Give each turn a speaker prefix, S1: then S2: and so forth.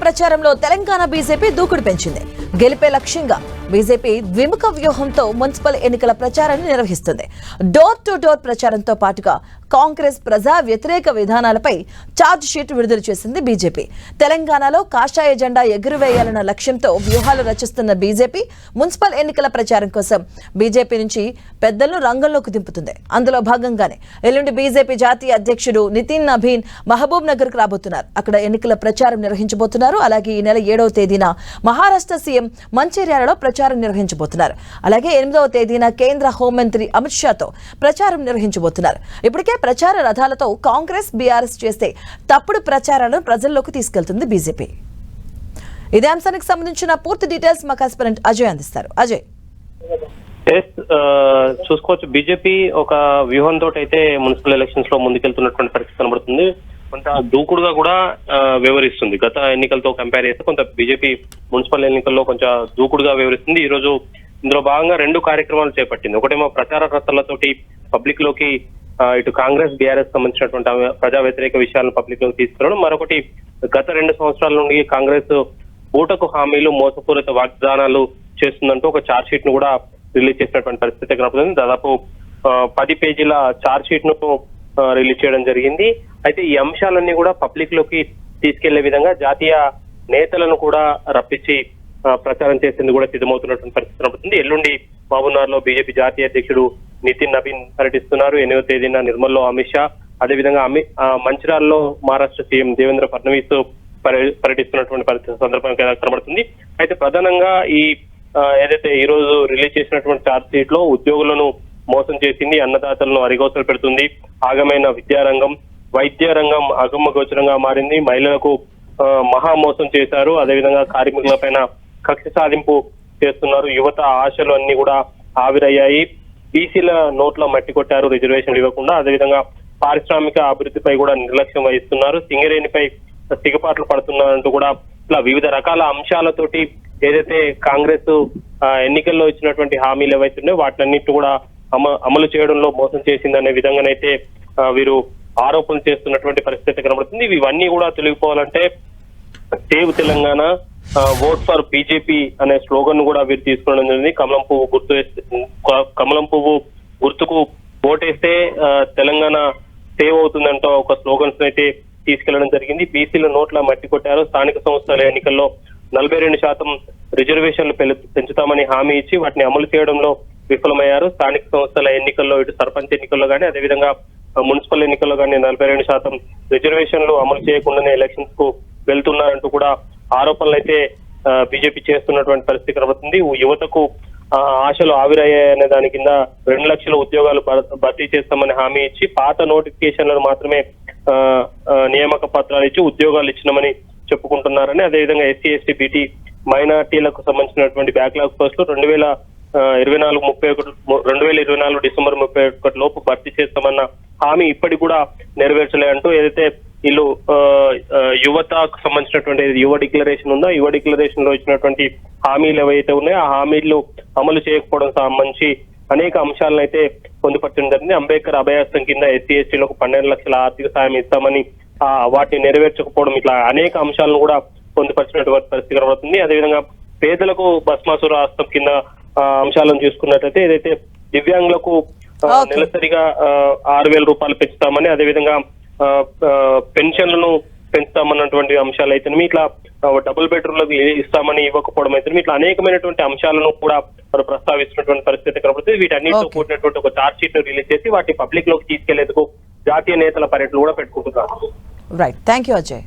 S1: ప్రచారంలో తెలంగాణ బీజేపీ దూకుడు పెంచింది. గెలిపే లక్ష్యంగా బీజేపీ ద్విముఖ వ్యూహంతో మున్సిపల్ ఎన్నికల ప్రచారాన్ని నిర్వహిస్తుంది. డోర్ టు డోర్ ప్రచారంతో పాటుగా కాంగ్రెస్ ప్రజా వ్యతిరేక విధానాలపై ఛార్జ్ షీట్ విడుదల చేసింది బీజేపీ. తెలంగాణలో కాషాయ జెండా ఎగురవేయాలన్న లక్ష్యంతో వ్యూహాలు రచిస్తున్న బీజేపీ మున్సిపల్ ఎన్నికల ప్రచారం కోసం బీజేపీ నుంచి పెద్దలను రంగంలోకి దింపుతుంది. అందులో భాగంగానే ఎల్లుండి బీజేపీ జాతీయ అధ్యక్షుడు నితిన్ నబీన్ మహబూబ్ నగర్ కు రాబోతున్నారు. అక్కడ ఎన్నికల ప్రచారం నిర్వహించబోతున్నారు. అలాగే ఈ నెల 7వ తేదీన మహారాష్ట్ర సీఎం మంచిర్యాలలో ప్రచారం నిర్వహించబోతున్నారు. అలాగే 8వ తేదీన కేంద్ర హోంమంత్రి అమిత్ షాతో ప్రచారం నిర్వహించబోతున్నారు. ఇప్పటికే ప్రచార రథాలతో కాంగ్రెస్ బీఆర్ఎస్ చేస్తే తప్పుడు ప్రచారాలను ప్రజల్లోకి తీసుకెళ్తుంది బీజేపీ. ఇదే అంశానికి సంబంధించిన పూర్తి డీటెయిల్స్ మా కరెస్పాండెంట్ అజయ్ అందిస్తారు. అజయ్,
S2: చూసుకోవచ్చు, బీజేపీ ఒక వ్యూహంతో అయితే మున్సిపల్ ఎలక్షన్స్ లో ముందుకెళ్తున్నటువంటి పరిస్థితి కనబడుతుంది. కొంత దూకుడుగా కూడా వ్యవహరిస్తుంది. గత ఎన్నికలతో కంపేర్ చేస్తే కొంత బీజేపీ మున్సిపల్ ఎన్నికల్లో కొంచెం దూకుడుగా వ్యవహరిస్తుంది. ఈ రోజు ఇందులో భాగంగా 2 కార్యక్రమాలు చేపట్టింది. ఒకటేమో ప్రచార రథాలతోటి పబ్లిక్ లోకి ఇటు కాంగ్రెస్ బీఆర్ఎస్ సంబంధించినటువంటి ప్రజా వ్యతిరేక విషయాలను పబ్లిక్ లోకి తీసుకురావడం, మరొకటి గత 2 సంవత్సరాల నుండి కాంగ్రెస్ ఓటకు హామీలు మోసపూరిత వాగ్దానాలు చేస్తుందంటూ ఒక ఛార్జ్ షీట్ ను కూడా రిలీజ్ చేసినటువంటి పరిస్థితి కనబడుతుంది. దాదాపు 10 పేజీల ఛార్జ్ షీట్ ను రిలీజ్ చేయడం జరిగింది. అయితే ఈ అంశాలన్నీ కూడా పబ్లిక్ లోకి తీసుకెళ్లే విధంగా జాతీయ నేతలను కూడా రప్పించి ప్రచారం చేసేందుకు కూడా సిద్ధమవుతున్నటువంటి పరిస్థితి కనబడుతుంది. ఎల్లుండి మహబూబ్నగర్ లో బీజేపీ జాతీయ అధ్యక్షుడు నితిన్ నబీన్ పర్యటిస్తున్నారు. 8వ తేదీన నిర్మల్లో అమిత్ షా, అదేవిధంగా మంచిర్యాలలో మహారాష్ట్ర సీఎం దేవేంద్ర ఫడ్నవీస్ పర్యటిస్తున్నటువంటి పరిస్థితి సందర్భంగా కనబడుతుంది. అయితే ప్రధానంగా ఈ ఏదైతే ఈ రోజు రిలీజ్ చేసినటువంటి ఛార్జ్ షీట్ లో ఉద్యోగులను మోసం చేసింది, అన్నదాతలను అరిగోసలు పెడుతుంది, ఆగమైన విద్యారంగం, వైద్య రంగం అగమ్యగోచరంగా మారింది, మహిళలకు మహా మోసం చేశారు, అదేవిధంగా కార్మికుల పైన కక్ష సాధింపు చేస్తున్నారు, యువత ఆశలు అన్ని కూడా ఆవిరయ్యాయి, బీసీల నోట్ల మట్టి కొట్టారు రిజర్వేషన్లు ఇవ్వకుండా, అదేవిధంగా పారిశ్రామిక అభివృద్ధిపై కూడా నిర్లక్ష్యం వహిస్తున్నారు, సింగరేణిపై సిగపాట్లు పడుతున్నారంటూ కూడా ఇట్లా వివిధ రకాల అంశాలతోటి ఏదైతే కాంగ్రెస్ ఎన్నికల్లో ఇచ్చినటువంటి హామీలు ఏవైతే ఉన్నాయో వాటినన్నింటినీ కూడా అమలు చేయడంలో మోసం చేసిందనే విధంగానైతే వీరు ఆరోపణలు చేస్తున్నటువంటి పరిస్థితి కనబడుతుంది. ఇవన్నీ కూడా తొలగిపోవాలంటే save Telangana, vote for BJP అనే స్లోగన్ కూడా వీరు తీసుకోవడం జరిగింది. కమలం పువ్వు గుర్తుకు ఓటేస్తే తెలంగాణ సేవ్ అవుతుందంటూ ఒక స్లోగన్స్ అయితే తీసుకెళ్లడం జరిగింది. బీసీల నోట్ల మట్టి కొట్టారు, స్థానిక సంస్థల ఎన్నికల్లో 42% రిజర్వేషన్లు పెంచుతామని హామీ ఇచ్చి వాటిని అమలు చేయడంలో విఫలమయ్యారు. స్థానిక సంస్థల ఎన్నికల్లో ఇటు సర్పంచ్ ఎన్నికల్లో కానీ అదేవిధంగా మున్సిపల్ ఎన్నికల్లో కానీ 42% రిజర్వేషన్లు అమలు చేయకుండానే ఎలక్షన్స్ కు వెళ్తున్నారంటూ కూడా ఆరోపణలు అయితే బీజేపీ చేస్తున్నటువంటి పరిస్థితి కనబడుతుంది. యువతకు ఆశలు ఆవిరయ్యాయనే దాని కింద 2 లక్షల ఉద్యోగాలు భర్తీ చేస్తామని హామీ ఇచ్చి పాత నోటిఫికేషన్లను మాత్రమే నియామక పత్రాలు ఇచ్చి ఉద్యోగాలు ఇచ్చినామని చెప్పుకుంటున్నారని, అదేవిధంగా ఎస్సీ ఎస్టీ బీటీ మైనార్టీలకు సంబంధించినటువంటి బ్యాక్లాగ్ పోస్టులు 2024 డిసెంబర్ 31 లోపు భర్తీ చేస్తామన్న హామీ ఇప్పటికి కూడా నెరవేర్చలే అంటూ ఏదైతే వీళ్ళు యువతకు సంబంధించినటువంటి యువ డిక్లరేషన్ ఉందో యువ డిక్లరేషన్ లో ఇచ్చినటువంటి హామీలు ఏవైతే ఉన్నాయో ఆ హామీలు అమలు చేయకపోవడం సంబంధించి అనేక అంశాలను అయితే పొందుపరచడం జరిగింది. అంబేద్కర్ అభయాస్తం కింద ఎస్సీ ఎస్టీలకు 12 లక్షల ఆర్థిక సాయం ఇస్తామని వాటిని నెరవేర్చకపోవడం, ఇట్లా అనేక అంశాలను కూడా పొందుపరిచినటువంటి పరిస్థితి కనబడుతుంది. అదేవిధంగా పేదలకు భస్మాసుర హస్తం కింద అంశాలను చూసుకున్నట్లయితే ఏదైతే దివ్యాంగులకు నెలసరిగా 6,000 రూపాయలు పెంచుతామని, అదేవిధంగా పెన్షన్లను పెంచుతామన్నటువంటి అంశాలు అయితే ఇట్లా డబుల్ బెడ్రూమ్లకు ఇస్తామని ఇవ్వకపోవడం అయితే ఇట్లా అనేకమైనటువంటి అంశాలను కూడా వారు ప్రస్తావిస్తున్నటువంటి పరిస్థితి కనబడుతుంది. వీటన్నిటితో కూడినటువంటి ఒక ఛార్జ్ షీట్ ను రిలీజ్ చేసి వాటి పబ్లిక్ లోకి తీసుకెళ్లేందుకు జాతీయ నేతల పర్యటన కూడా పెట్టుకుంటున్నారు.
S1: Right, thank you Ajay.